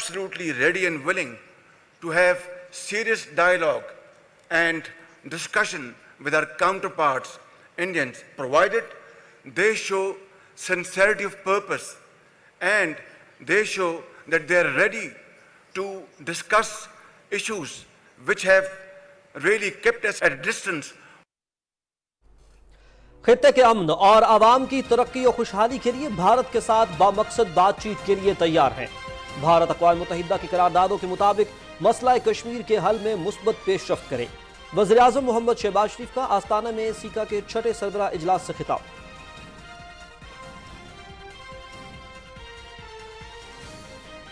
absolutely ready and willing to have serious dialogue and discussion with our counterparts, Indians, provided they show sincerity of purpose and they show that they are ready to discuss issues which have really kept us at a distance. خطے کے امن اور عوام کی ترقی و خوشحالی کے لیے بھارت کے ساتھ بامقصد بات چیت کے لیے تیار ہیں۔ بھارت اقوام متحدہ کی قراردادوں کے مطابق مسئلہ کشمیر کے حل میں مثبت پیش رفت کرے۔ وزیر اعظم محمد شہباز شریف کا آستانہ میں سیکا کے 6 سربراہ اجلاس سے خطاب۔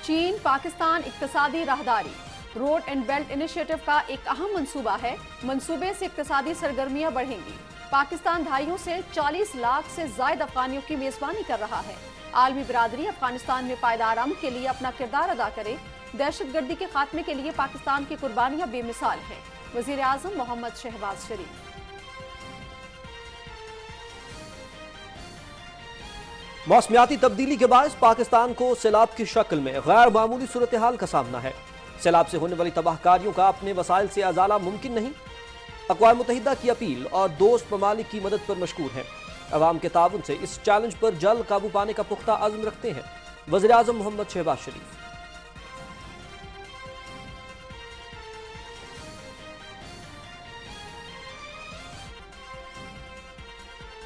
چین پاکستان اقتصادی راہداری روڈ اینڈ بیلٹ انیشیٹو کا ایک اہم منصوبہ ہے۔ منصوبے سے اقتصادی سرگرمیاں بڑھیں گی۔ پاکستان دہائیوں سے 40 لاکھ سے زائد افغانیوں کی میزبانی کر رہا ہے۔ عالمی برادری افغانستان میں پائیدار امن کے لیے اپنا کردار ادا کرے۔ دہشت گردی کے خاتمے کے لیے پاکستان کی قربانیاں بے مثال ہیں۔ وزیر اعظم محمد شہباز شریف۔ موسمیاتی تبدیلی کے باعث پاکستان کو سیلاب کی شکل میں غیر معمولی صورتحال کا سامنا ہے۔ سیلاب سے ہونے والی تباہ کاریوں کا اپنے وسائل سے ازالہ ممکن نہیں۔ اقوام متحدہ کی اپیل اور دوست ممالک کی مدد پر مشکور ہیں۔ عوام کے تعاون سے اس چیلنج پر جلد قابو پانے کا پختہ عزم رکھتے ہیں۔ وزیر اعظم محمد شہباز شریف۔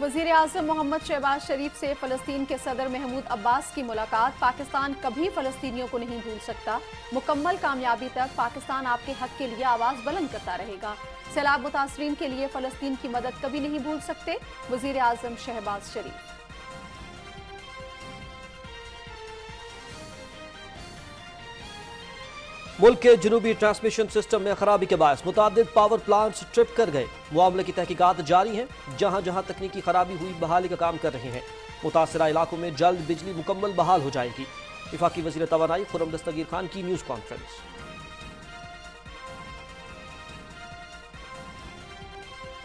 وزیر اعظم محمد شہباز شریف سے فلسطین کے صدر محمود عباس کی ملاقات۔ پاکستان کبھی فلسطینیوں کو نہیں بھول سکتا۔ مکمل کامیابی تک پاکستان آپ کے حق کے لیے آواز بلند کرتا رہے گا۔ سیلاب متاثرین کے لیے فلسطین کی مدد کبھی نہیں بھول سکتے۔ وزیر اعظم شہباز شریف۔ ملک کے جنوبی ٹرانسمیشن سسٹم میں خرابی کے باعث متعدد پاور پلانٹس ٹرپ کر گئے۔ معاملے کی تحقیقات جاری ہیں۔ جہاں جہاں تکنیکی خرابی ہوئی بحالی کا کام کر رہے ہیں۔ متاثرہ علاقوں میں جلد بجلی مکمل بحال ہو جائے گی۔ وفاقی وزیر توانائی خرم دستگیر خان کی نیوز کانفرنس۔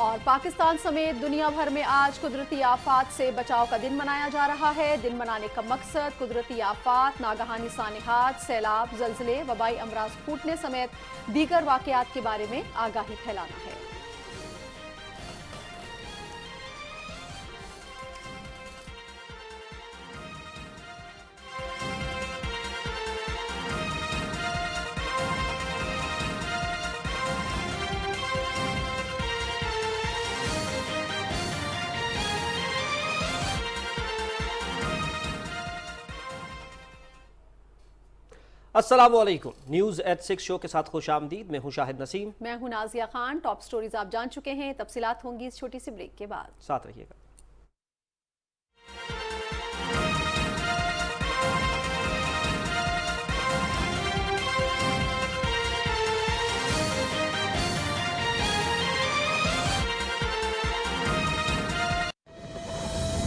اور پاکستان سمیت دنیا بھر میں آج قدرتی آفات سے بچاؤ کا دن منایا جا رہا ہے۔ دن منانے کا مقصد قدرتی آفات، ناگہانی سانحات، سیلاب، زلزلے، وبائی امراض پھوٹنے سمیت دیگر واقعات کے بارے میں آگاہی پھیلانا ہے۔ السلام علیکم۔ نیوز ایٹ 6 شو کے ساتھ خوش آمدید۔ میں ہوں شاہد نسیم۔ میں ہوں نازیہ خان۔ ٹاپ سٹوریز آپ جان چکے ہیں، تفصیلات ہوں گی اس چھوٹی سی بریک کے بعد۔ ساتھ رہیے گا۔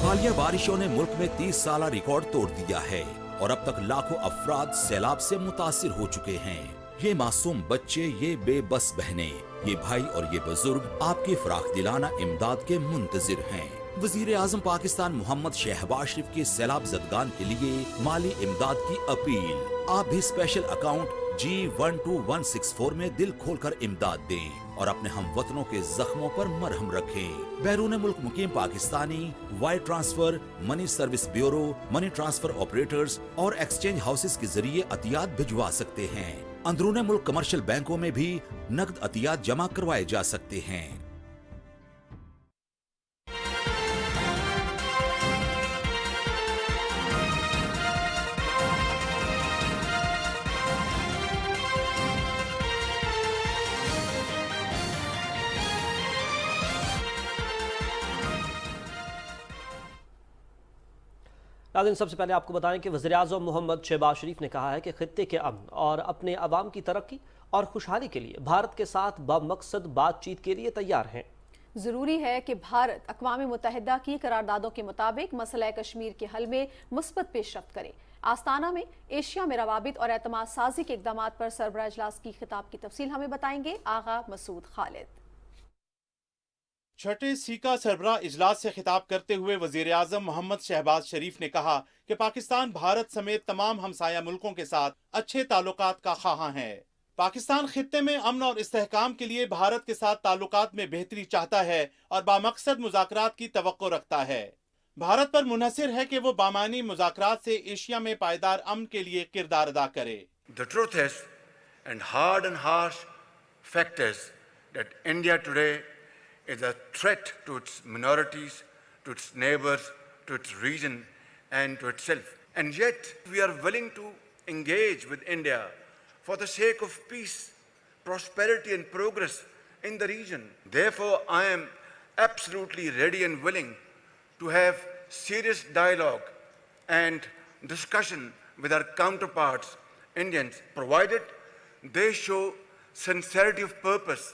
حالیہ بارشوں نے ملک میں 30 سالہ ریکارڈ توڑ دیا ہے اور اب تک لاکھوں افراد سیلاب سے متاثر ہو چکے ہیں۔ یہ معصوم بچے، یہ بے بس بہنیں، یہ بھائی اور یہ بزرگ آپ کی فراخ دلانہ امداد کے منتظر ہیں۔ وزیر اعظم پاکستان محمد شہباز شریف کے سیلاب زدگان کے لیے مالی امداد کی اپیل۔ آپ بھی اسپیشل اکاؤنٹ G12164 میں دل کھول کر امداد دیں اور اپنے ہم وطنوں کے زخموں پر مرہم رکھیں۔ بیرون ملک مقیم Pakistani wire transfer, money service bureau, money transfer operators اور ایکسچینج ہاؤسز کے ذریعے عطیات بھجوا سکتے ہیں۔ اندرون ملک کمرشل بینکوں میں بھی نقد عطیات جمع کروائے جا سکتے ہیں۔ ناظرین، سب سے پہلے آپ کو بتائیں کہ وزیر اعظم محمد شہباز شریف نے کہا ہے کہ خطے کے امن اور اپنے عوام کی ترقی اور خوشحالی کے لیے بھارت کے ساتھ بامقصد بات چیت کے لیے تیار ہیں۔ ضروری ہے کہ بھارت اقوام متحدہ کی قراردادوں کے مطابق مسئلہ کشمیر کے حل میں مثبت پیش رفت کرے۔ آستانہ میں ایشیا میں روابط اور اعتماد سازی کے اقدامات پر سربراہ اجلاس کی خطاب کی تفصیل ہمیں بتائیں گے آغا مسعود خالد۔ چھٹے سیکا سربراہ اجلاس سے خطاب کرتے ہوئے وزیر اعظم محمد شہباز شریف نے کہا کہ پاکستان بھارت سمیت تمام ہمسایہ ملکوں کے ساتھ اچھے تعلقات کا خواہاں ہے۔ پاکستان خطے میں امن اور استحکام کے لیے بھارت کے ساتھ تعلقات میں بہتری چاہتا ہے اور بامقصد مذاکرات کی توقع رکھتا ہے۔ بھارت پر منحصر ہے کہ وہ بامعنی مذاکرات سے ایشیا میں پائیدار امن کے لیے کردار ادا کرے۔ The truth is, and hard and harsh fact is, that India today is a threat to its minorities, to its neighbors, to its region, and to itself. And yet, we are willing to engage with India for the sake of peace, prosperity, and progress in the region. Therefore, I am absolutely ready and willing to have serious dialogue and discussion with our counterparts, Indians, provided they show sincerity of purpose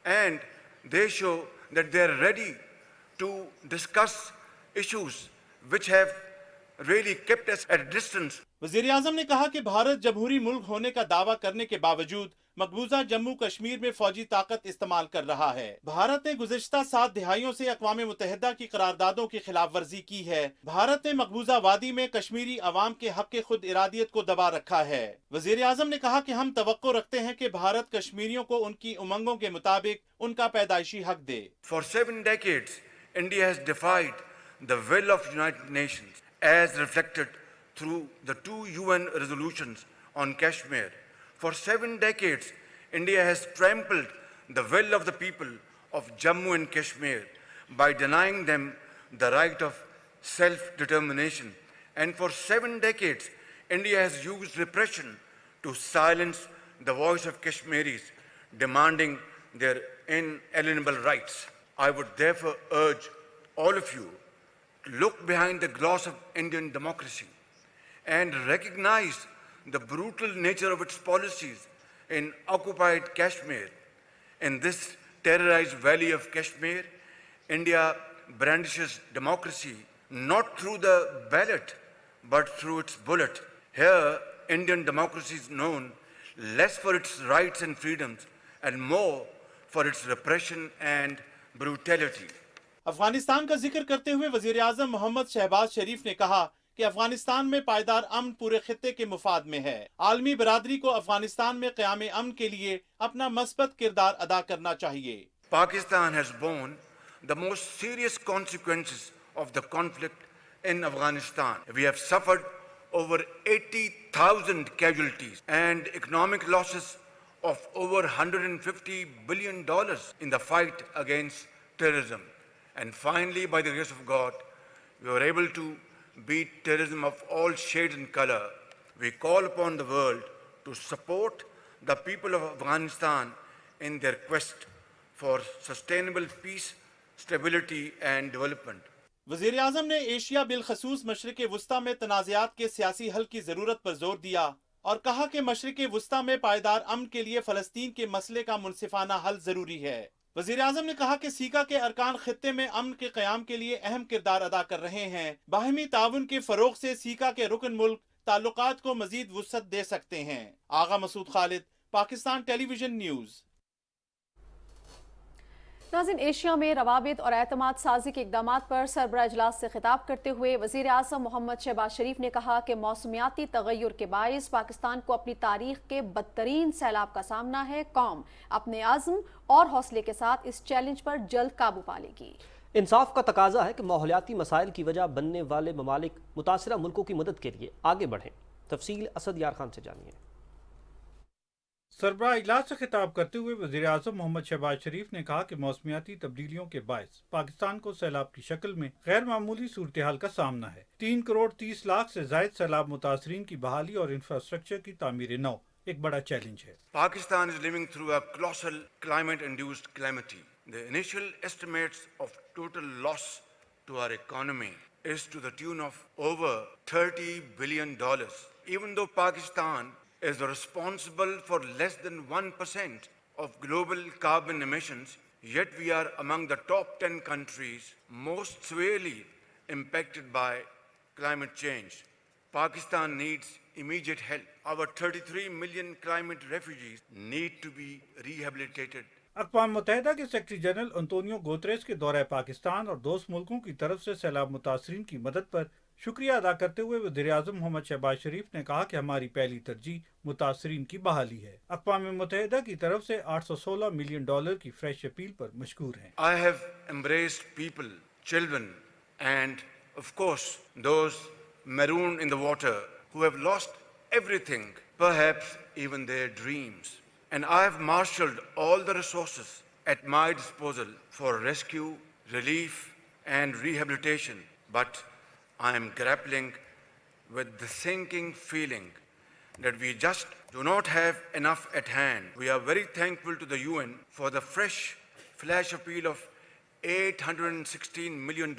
and they show that they are ready to discuss issues which have really kept us at a distance. وزیر اعظم نے کہا کہ بھارت جمہوری ملک ہونے کا دعویٰ کرنے کے باوجود مقبوضہ جموں کشمیر میں فوجی طاقت استعمال کر رہا ہے۔ بھارت نے گزشتہ 7 دہائیوں سے اقوام متحدہ کی قراردادوں کی خلاف ورزی کی ہے۔ بھارت نے مقبوضہ وادی میں کشمیری عوام کے حق خود ارادیت کو دبا رکھا ہے۔ وزیر اعظم نے کہا کہ ہم توقع رکھتے ہیں کہ بھارت کشمیریوں کو ان کی امنگوں کے مطابق ان کا پیدائشی حق دے۔ For 7 decades, India has defied the will of United Nations as reflected through the 2 UN resolutions on Kashmir. For 7 decades, India has trampled the will of the people of Jammu and Kashmir by denying them the right of self-determination. And for 7 decades, India has used repression to silence the voice of Kashmiris, demanding their inalienable rights. I would therefore urge all of you to look behind the gloss of Indian democracy and recognize the brutal nature of its policies in occupied Kashmir. In this terrorized valley of Kashmir, India brandishes democracy not through the ballot, but through its bullet. Here, Indian democracy is known less for its rights and freedoms and more for its repression and brutality. Afghanistan کا ذکر کرتے ہوئے وزیر اعظم محمد شہباز شریف نے کہا کہ افغانستان میں پائیدار امن پورے خطے کے مفاد میں ہے۔ عالمی برادری کو افغانستان میں قیام امن کے لیے اپنا مثبت کردار ادا کرنا چاہیے۔ Pakistan has borne the most serious consequences of the conflict in Afghanistan. We have suffered over 80,000 casualties and economic losses of over $150 billion in the fight against terrorism. And finally, by the grace of God, we were able to beat terrorism of all shades and color. We call upon the world to support the people of Afghanistan in their quest for sustainable peace, stability and development. وزیر اعظم نے Asia بالخصوص مشرق وسطیٰ میں تنازعات کے سیاسی حل کی ضرورت پر زور دیا اور کہا کہ مشرق وسطیٰ میں پائیدار امن کے لیے فلسطین کے مسئلے کا منصفانہ حل ضروری ہے۔ وزیر اعظم نے کہا کہ سیکا کے ارکان خطے میں امن کے قیام کے لیے اہم کردار ادا کر رہے ہیں۔ باہمی تعاون کے فروغ سے سیکا کے رکن ملک تعلقات کو مزید وسعت دے سکتے ہیں۔ آغا مسعود خالد، پاکستان ٹیلی ویژن نیوز۔ ناظرین، ایشیا میں روابط اور اعتماد سازی کے اقدامات پر سربراہ اجلاس سے خطاب کرتے ہوئے وزیر اعظم محمد شہباز شریف نے کہا کہ موسمیاتی تغیر کے باعث پاکستان کو اپنی تاریخ کے بدترین سیلاب کا سامنا ہے۔ قوم اپنے عزم اور حوصلے کے ساتھ اس چیلنج پر جلد قابو پا لے گی۔ انصاف کا تقاضا ہے کہ ماحولیاتی مسائل کی وجہ بننے والے ممالک متاثرہ ملکوں کی مدد کے لیے آگے بڑھیں۔ تفصیل اسد یار خان سے جانیے۔ سربراہ اجلاس سے خطاب کرتے ہوئے وزیر اعظم محمد شہباز شریف نے کہا کہ موسمیاتی تبدیلیوں کے باعث پاکستان کو سیلاب کی شکل میں غیر معمولی صورتحال کا سامنا ہے۔ 3 کروڑ 30 لاکھ سے زائد سیلاب متاثرین کی بحالی اور انفراسٹرکچر کی تعمیر نو ایک بڑا چیلنج ہے۔ Pakistan is living through a colossal climate-induced calamity. The initial estimates of total loss to our economy is to the tune of over $30 billion. Even though Pakistan is responsible for less than 1% of global carbon emissions, yet we are among the top 10 countries most severely impacted by climate change. Pakistan needs immediate help. Our 33 million climate refugees need to be rehabilitated اقوام متحدہ کے secretary general انطونیو Guterres کے دورہ پاکستان اور دوست ملکوں کی طرف سے سیلاب متاثرین کی مدد پر شکریہ ادا کرتے ہوئے وزیر اعظم محمد شہباز شریف نے کہا کہ ہماری پہلی ترجیح متاثرین کی بحالی ہے۔ اقوام متحدہ کی طرف سے $816 ملین کی فریش اپیل پر مشکور ہیں۔ I have embraced people, children, and of course those marooned in the water who have lost everything, perhaps even their dreams. And I have marshaled all the resources at my disposal for rescue, relief, and rehabilitation. But I am grappling with the sinking feeling that we just do not have enough at hand. We are very thankful to the UN for the fresh flash appeal of $816 million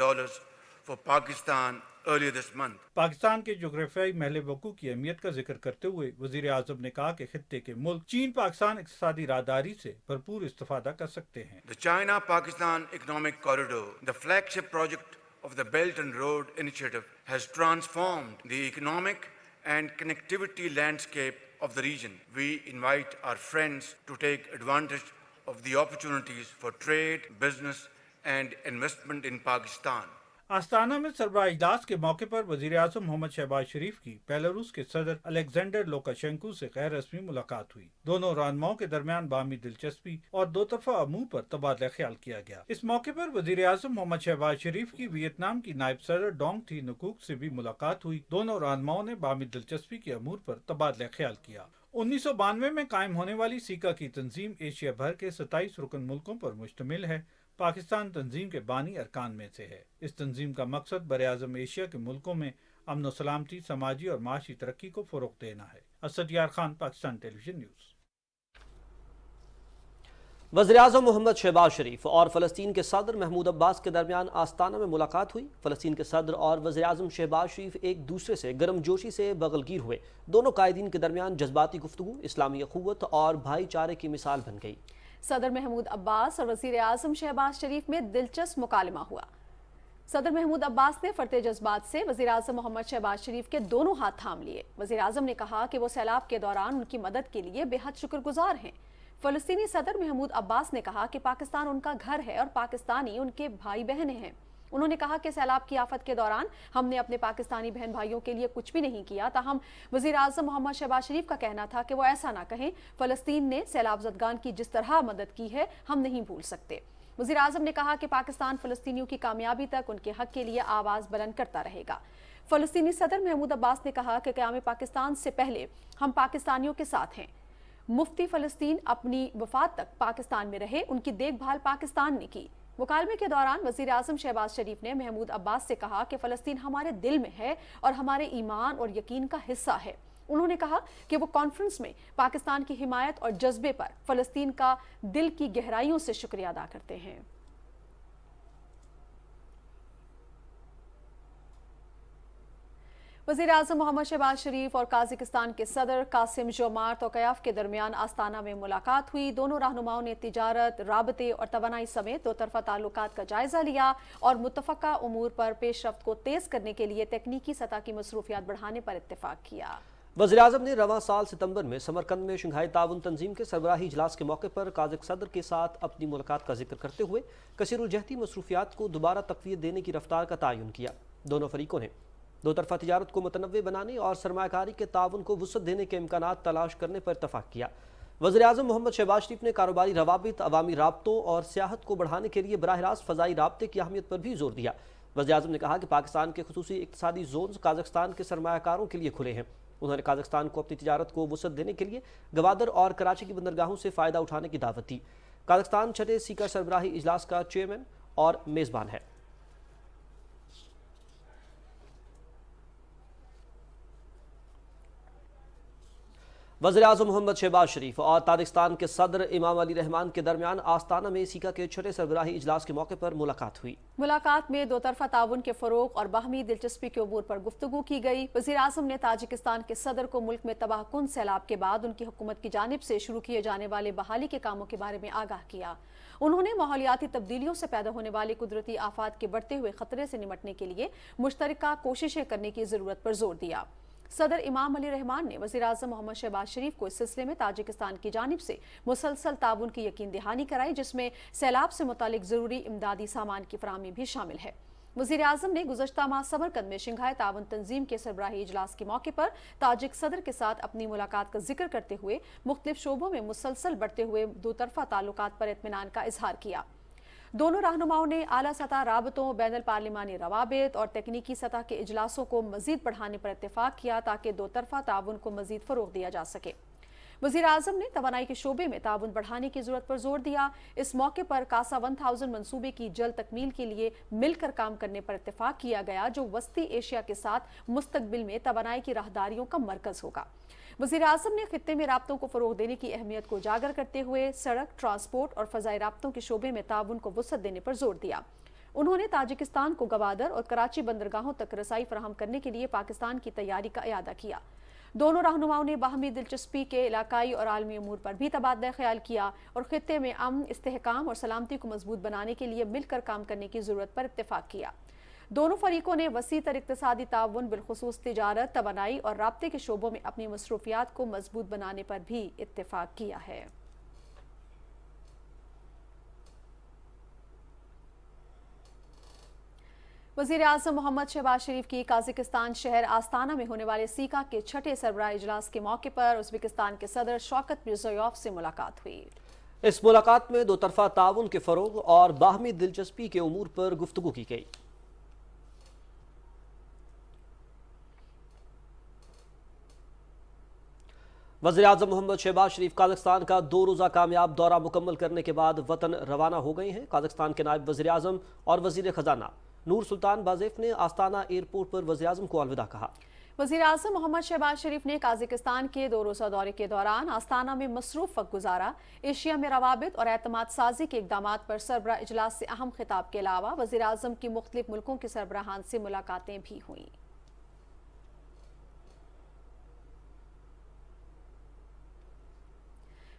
for Pakistan earlier this month. Pakistan کے جغرافیائی محل وقوع کی اہمیت کا ذکر کرتے ہوئے وزیر اعظم نے کہا کہ خطے کے ملک چین پاکستان اقتصادی راہداری سے بھرپور استفادہ کر سکتے ہیں۔ The China-Pakistan Economic Corridor, the flagship project of the Belt and Road Initiative, has transformed the economic and connectivity landscape of the region. We invite our friends to take advantage of the opportunities for trade, business, and investment in Pakistan. آستانہ میں سربراہ اجلاس کے موقع پر وزیر اعظم محمد شہباز شریف کی Belarus کے صدر Alexander Lukashenko سے غیر رسمی ملاقات ہوئی۔ دونوں رہنماؤں کے درمیان باہمی دلچسپی اور دو طرفہ امور پر تبادلہ خیال کیا گیا۔ اس موقع پر وزیر اعظم محمد شہباز شریف کی ویتنام کی نائب صدر ڈونگ تھی نکوک سے بھی ملاقات ہوئی۔ دونوں رہنماؤں نے باہمی دلچسپی کے امور پر تبادلہ خیال کیا۔ 1992 میں قائم ہونے والی سیکا کی تنظیم ایشیا بھر کے 27 رکن ملکوں پر مشتمل ہے۔ پاکستان تنظیم کے بانی ارکان میں سے ہے۔ اس تنظیم کا مقصد براعظم ایشیا کے ملکوں میں امن و سلامتی، سماجی اور معاشی ترقی کو فروغ دینا ہے۔ اسد یار خان، پاکستان ٹیلی ویژن نیوز۔ وزیر اعظم محمد شہباز شریف اور فلسطین کے صدر محمود عباس کے درمیان آستانہ میں ملاقات ہوئی۔ فلسطین کے صدر اور وزیر اعظم شہباز شریف ایک دوسرے سے گرم جوشی سے بغل گیر ہوئے۔ دونوں قائدین کے درمیان جذباتی گفتگو اسلامی اخوت اور بھائی چارے کی مثال بن گئی۔ صدر محمود عباس اور وزیر اعظم شہباز شریف میں دلچسپ مکالمہ ہوا۔ صدر محمود عباس نے فرط جذبات سے وزیر اعظم محمد شہباز شریف کے دونوں ہاتھ تھام لیے۔ وزیر اعظم نے کہا کہ وہ سیلاب کے دوران ان کی مدد کے لیے بے حد شکر گزار ہیں۔ فلسطینی صدر محمود عباس نے کہا کہ پاکستان ان کا گھر ہے اور پاکستانی ان کے بھائی بہن ہیں۔ انہوں نے کہا کہ سیلاب کی آفت کے دوران ہم نے اپنے پاکستانی بہن بھائیوں کے لیے کچھ بھی نہیں کیا، تاہم وزیر اعظم محمد شہباز شریف کا کہنا تھا کہ وہ ایسا نہ کہیں۔ فلسطین نے سیلاب زدگان کی جس طرح مدد کی ہے ہم نہیں بھول سکتے۔ وزیر اعظم نے کہا کہ پاکستان فلسطینیوں کی کامیابی تک ان کے حق کے لیے آواز بلند کرتا رہے گا۔ فلسطینی صدر محمود عباس نے کہا کہ قیام پاکستان سے پہلے ہم پاکستانیوں کے ساتھ ہیں۔ مفتی فلسطین اپنی وفات تک پاکستان میں رہے، ان کی دیکھ بھال پاکستان نے کی۔ مکالمے کے دوران وزیر اعظم شہباز شریف نے محمود عباس سے کہا کہ فلسطین ہمارے دل میں ہے اور ہمارے ایمان اور یقین کا حصہ ہے۔ انہوں نے کہا کہ وہ کانفرنس میں پاکستان کی حمایت اور جذبے پر فلسطین کا دل کی گہرائیوں سے شکریہ ادا کرتے ہیں۔ وزیر اعظم محمد شہباز شریف اور قازقستان کے صدر قاسم جومارت توقیاف کے درمیان آستانہ میں ملاقات ہوئی۔ دونوں رہنماؤں نے تجارت، رابطے اور توانائی سمیت دو طرفہ تعلقات کا جائزہ لیا اور متفقہ امور پر پیش رفت کو تیز کرنے کے لیے تکنیکی سطح کی مصروفیات بڑھانے پر اتفاق کیا۔ وزیر اعظم نے رواں سال ستمبر میں سمرقند میں شنگھائی تعاون تنظیم کے سربراہی اجلاس کے موقع پر قازق صدر کے ساتھ اپنی ملاقات کا ذکر کرتے ہوئے کثیر الجہتی مصروفیات کو دوبارہ تقویت دینے کی رفتار کا تعین کیا۔ دونوں فریقوں نے دو طرفہ تجارت کو متنوع بنانے اور سرمایہ کاری کے تعاون کو وسعت دینے کے امکانات تلاش کرنے پر اتفاق کیا۔ وزیر اعظم محمد شہباز شریف نے کاروباری روابط، عوامی رابطوں اور سیاحت کو بڑھانے کے لیے براہ راست فضائی رابطے کی اہمیت پر بھی زور دیا۔ وزیر اعظم نے کہا کہ پاکستان کے خصوصی اقتصادی زونز قازقستان کے سرمایہ کاروں کے لیے کھلے ہیں۔ انہوں نے قازقستان کو اپنی تجارت کو وسعت دینے کے لیے گوادر اور کراچی کی بندرگاہوں سے فائدہ اٹھانے کی دعوت دی۔ قازقستان چھٹے سیکا سربراہی اجلاس کا چیئرمین اور میزبان ہے۔ وزیر اعظم محمد شہباز شریف اور تاجکستان کے صدر امام علی رحمان کے درمیان آستانہ میں سیکا کے چھٹے سربراہی اجلاس کے موقع پر ملاقات ہوئی۔ ملاقات میں دو طرفہ تعاون کے فروغ اور باہمی دلچسپی کے امور پر گفتگو کی گئی۔ وزیر اعظم نے تاجکستان کے صدر کو ملک میں تباہ کن سیلاب کے بعد ان کی حکومت کی جانب سے شروع کیے جانے والے بحالی کے کاموں کے بارے میں آگاہ کیا۔ انہوں نے ماحولیاتی تبدیلیوں سے پیدا ہونے والے قدرتی آفات کے بڑھتے ہوئے خطرے سے نمٹنے کے لیے مشترکہ کوششیں کرنے کی ضرورت پر زور دیا۔ सदर इमाम अली रहमान ने वज़ीर आज़म मोहम्मद शहबाज शरीफ को इस सिलसिले में ताजिकिस्तान की जानिब से मुसलसल ताउन की यकीन दहानी कराई, जिसमें सैलाब से मुतालिक ज़रूरी इमदादी सामान की फराहमी भी शामिल है। वज़ीर आज़म ने गुज़श्ता माह समरकंद में शंघाई ताउन तंजीम के सरबराही इजलास के मौके पर ताजिक सदर के साथ अपनी मुलाकात का जिक्र करते हुए मुख्तलिफ शोबों में मुसलसल बढ़ते हुए दो तरफ़ा ताल्लुकात पर इत्मीनान का इजहार किया। दोनों रहनुमाओं ने आला सतह राबतों, बैनुल पार्लिमानी रवाबित और तकनीकी सतह के इजलासों को मजीद बढ़ाने पर इत्तेफाक किया ताकि दो तरफ़ा ताउन को मजीद फ़रोग़ दिया जा सके। वज़ीर आज़म ने तवानाई के शोबे में ताउन बढ़ाने की ज़रूरत पर जोर दिया। इस मौके पर कासा 1000 मंसूबे की जल्द तकमील के लिए मिलकर काम करने पर इत्तेफाक किया गया, जो वस्ती एशिया के साथ मुस्तकबिल में तवानाई की राहदारियों का मरकज़ होगा। वज़ीर आज़म ने खित्ते में राब्तों को फ़रोग़ देने की अहमियत को उजागर करते हुए सड़क, ट्रांसपोर्ट और फ़ज़ाई राब्तों के शोबे में ताउन को वुसअत देने पर जोर दिया। उन्होंने ताजिकिस्तान को गवादर और कराची बंदरगाहों तक रसाई फराहम करने के लिए पाकिस्तान की तैयारी का इयादा किया। दोनों रहनुमाओं ने बाहमी दिलचस्पी के इलाकाई और आलमी अमूर पर भी तबादला ख्याल किया और खित्ते में अमन, इस्तेहकाम और सलामती को मजबूत बनाने के लिए मिलकर काम करने की ज़रूरत पर इत्तेफाक किया। दोनों फरीकों ने वसी तर इक़्तिसादी ताउन, बिलखुसूस तिजारत, तवानाई और राब्ते के शोबों में अपनी मसरूफियात को मजबूत बनाने पर भी इत्तेफाक किया है। वज़ीर आज़म मोहम्मद शहबाज शरीफ की काज़ाकिस्तान शहर आस्ताना में होने वाले सीका के छठे सरबराह इजलास के मौके पर उज़्बेकिस्तान के सदर शौकत मिर्ज़ियोयेव से मुलाकात हुई। इस मुलाकात में दो तरफ़ा ताउन के फ़रोग़ और बाहमी दिलचस्पी के उमूर पर गुफ्तगू की गई। वज़ीर आज़म मोहम्मद शहबाज शरीफ काज़ाकिस्तान का 2 रोज़ा कामयाब दौरा मुकम्मल करने के बाद वतन रवाना हो गए हैं। काज़ाकिस्तान के नायब वज़ीर आज़म और वज़ीर ख़जाना नूर सुल्तान बाज़ेफ ने आस्ताना एयरपोर्ट पर वज़ीर आज़म को अलविदा कहा। वज़ीर आज़म मोहम्मद शहबाज शरीफ ने काज़ाकिस्तान के 2 रोज़ा दौरे के दौरान आस्ताना में मसरूफ़ वक्त गुजारा। एशिया में रवाबित और एतमाद साजी के इक़दामात पर सरबराह इजलास से अहम खिताब के अलावा वज़ीर आज़म की मुख्तलिफ मुल्कों के सरबराहान से मुलाकातें भी हुईं।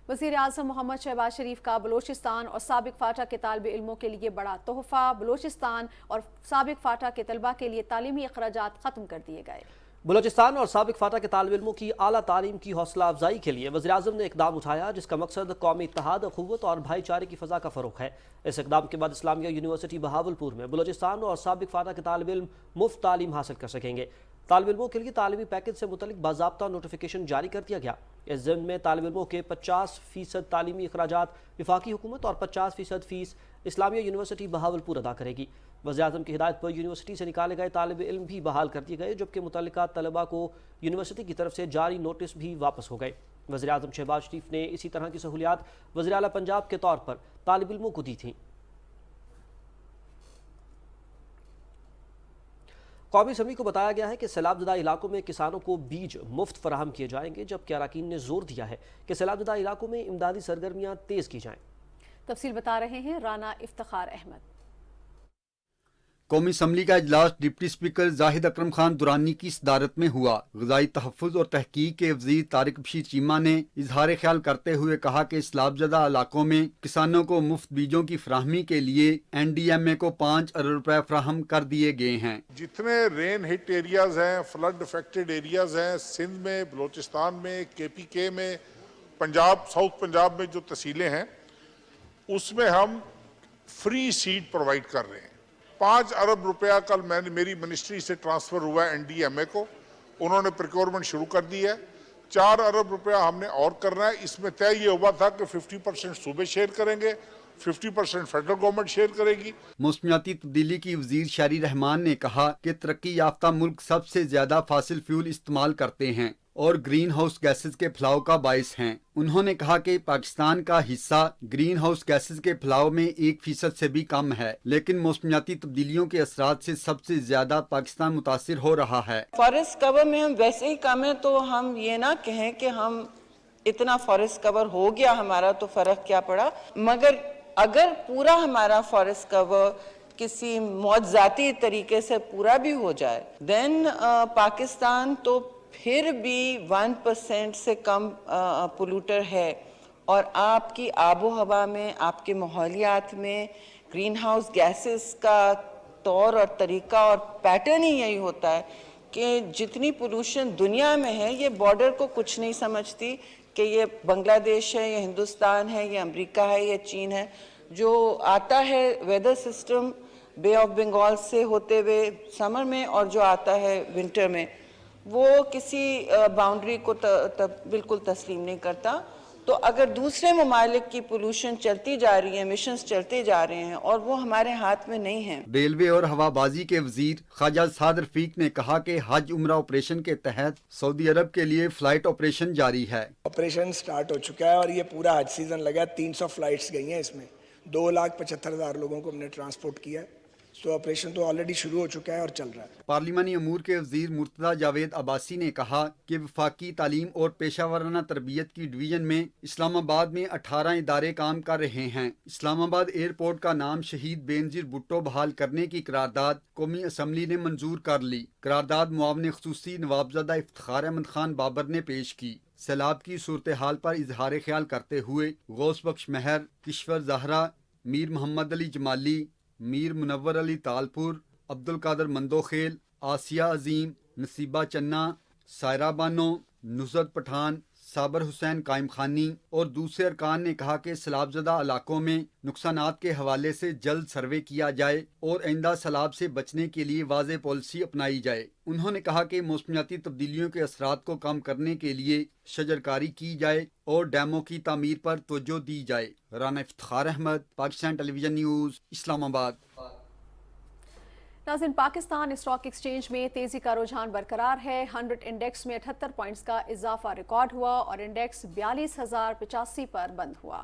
वज़ीर आज़म मोहम्मद शहबाज शरीफ का बलोचिस्तान और साबिक फाटा के तालिब इल्मों के लिए बड़ा तोहफ़ा। बलोचिस्तान और साबिक फाटा के तलबा के लिए तालीमी अखराजात ख़त्म कर दिए गए। बलोचिस्तान और साबिक फाटा के तालिब इल्मों की आला तालीम की हौसला अफजाई के लिए वज़ीर आज़म ने इक़दाम उठाया, जिसका मकसद कौमी इत्तेहाद, क़ुव्वत और भाईचारे की फ़ज़ा का फ़रोग़ है। इस इक़दाम के बाद इस्लामिया यूनिवर्सिटी बहावलपुर में बलोचिस्तान और साबिक फाटा के तालिब इल्म मुफ्त तालीम हासिल कर सकेंगे। तालिब इल्मों के लिए तालीमी पैकेज से मुतल्लिक बाज़ाब्ता नोटिफिकेशन जारी कर दिया गया। इस ज़िम्न में तालिब इल्मों के 50% तालीमी अखराजात वफाकी हुकूमत और 50% फ़ीस इस्लामिया यूनिवर्सिटी बहावलपुर अदा करेगी। वज़ीर आज़म की हिदायत पर यूनिवर्सिटी से निकाले गए तालिब इल्म भी बहाल कर दिए गए, जबकि मुतल्लिका तलबा को यूनिवर्सिटी की तरफ से जारी नोटिस भी वापस हो गए। वज़ीर आज़म शहबाज शरीफ ने इसी तरह की सहूलियात वज़ीर आला पंजाब के तौर पर तालिब इल्मों को दी थी। कौमी असम्बली को बताया गया है कि सैलाबज़दा इलाकों में किसानों को बीज मुफ्त फराहम किए जाएंगे, जबकि अरकान ने जोर दिया है कि सैलाबज़दा इलाकों में इमदादी सरगर्मियाँ तेज़ की जाएँ। तफसील बता रहे हैं राना इफ्तिखार अहमद। कौमी असम्बली का इजलास डिप्टी स्पीकर जाहिद अकरम खान दुरानी की सदारत में हुआ। ग़िज़ाई तहफ़्फ़ुज़ और तहक़ीक़ के वज़ीर तारिक बशीर चीमा ने इजहार ख्याल करते हुए कहा कि सैलाबज़दा इलाकों में किसानों को मुफ्त बीजों की फराहमी के लिए NDMA को 5 अरब रुपए फराहम कर दिए गए हैं। जितने रेन हिट एरियाज हैं, फ्लड अफेक्टेड एरियाज हैं, सिंध में, बलोचिस्तान में, KPK में, पंजाब, साउथ पंजाब में जो तहसीलें हैं, उसमें हम फ्री सीड प्रोवाइड कर रहे हैं। 5 अरब रुपया कल मेरी मिनिस्ट्री से ट्रांसफ़र हुआ है NDMA को, उन्होंने प्रोक्योरमेंट शुरू कर दी है। 4 अरब रुपया हमने और करना है। इसमें तय ये हुआ था कि 50% सूबे शेयर करेंगे, 50% फेडरल गवर्नमेंट शेयर करेगी। मौसमियाती तब्दीली की वज़ीर शारी रहमान ने कहा कि तरक्की याफ्ता मुल्क सबसे ज्यादा फासिल फ्यूल इस्तेमाल करते हैं और ग्रीन हाउस गैसेज के फैलाव का बायस हैं। उन्होंने कहा कि पाकिस्तान का हिस्सा ग्रीन हाउस गैसेज के फैलाव में 1% से भी कम है, लेकिन मौसमियाती तब्दीलियों के असरात से सबसे ज्यादा पाकिस्तान मुतासिर हो रहा है। फॉरेस्ट कवर में हम वैसे ही कम है, तो हम ये ना कहें कि हम इतना फॉरेस्ट कवर हो गया हमारा तो फर्क क्या पड़ा, मगर अगर पूरा हमारा फॉरेस्ट कवर किसी मौजज़ाती तरीके से पूरा भी हो जाए, देन पाकिस्तान तो फिर भी 1% से कम पोल्यूटर है। और आपकी आबो हवा में, आपके माहौलियात में ग्रीन हाउस गैसेस का तौर और तरीका और पैटर्न ही यही होता है کہ جتنی پولوشن دنیا میں ہے یہ بارڈر کو کچھ نہیں سمجھتی کہ یہ بنگلہ دیش ہے یا ہندوستان ہے یا امریکہ ہے یا چین ہے. جو آتا ہے ویدر سسٹم بے آف بنگال سے ہوتے ہوئے سمر میں اور جو آتا ہے ونٹر میں وہ کسی باؤنڈری کو بالکل تسلیم نہیں کرتا. تو اگر دوسرے ممالک کی پولوشن چلتی جا رہی ہے, ایمیشنز چلتے جا رہے ہیں اور وہ ہمارے ہاتھ میں نہیں ہیں. ریلوے اور ہوا بازی کے وزیر خواجہ سعد رفیق نے کہا کہ حج عمرہ آپریشن کے تحت سعودی عرب کے لیے فلائٹ آپریشن جاری ہے. آپریشن سٹارٹ ہو چکا ہے اور یہ پورا حج سیزن لگا. 300 فلائٹس گئی ہیں, اس میں 2,75,000 لوگوں کو ہم نے ٹرانسپورٹ کیا ہے. تو آپریشن تو آلریڈی شروع ہو چکا ہے اور چل رہا ہے. پارلیمانی امور کے وزیر مرتضی جاوید عباسی نے کہا کہ وفاقی تعلیم اور پیشہ ورانہ تربیت کی ڈویژن میں اسلام آباد میں 18 ادارے کام کر رہے ہیں. اسلام آباد ایئرپورٹ کا نام شہید بینظیر بھٹو بحال کرنے کی قرارداد قومی اسمبلی نے منظور کر لی. قرارداد معاون خصوصی نوابزادہ افتخار احمد خان بابر نے پیش کی. سیلاب کی صورتحال پر اظہار خیال کرتے ہوئے غوث بخش مہر, کشور زہرا, میر محمد علی جمالی, میر منور علی تالپور, عبد القادر مندوخیل, آسیہ عظیم, نصیبہ چنہ, سائرہ بانو, نصرت پٹھان, صابر حسین قائم خانی اور دوسرے ارکان نے کہا کہ سیلاب زدہ علاقوں میں نقصانات کے حوالے سے جلد سروے کیا جائے اور آئندہ سیلاب سے بچنے کے لیے واضح پالیسی اپنائی جائے. انہوں نے کہا کہ موسمیاتی تبدیلیوں کے اثرات کو کم کرنے کے لیے شجرکاری کی جائے اور ڈیموں کی تعمیر پر توجہ دی جائے. رانا افتخار احمد, پاکستان ٹیلی ویژن نیوز, اسلام آباد. ناظرین, پاکستان اسٹاک ایکسچینج میں تیزی کا رجحان برقرار ہے. 100 انڈیکس میں 78 پوائنٹس کا اضافہ ریکارڈ ہوا اور انڈیکس 42,085 پر بند ہوا.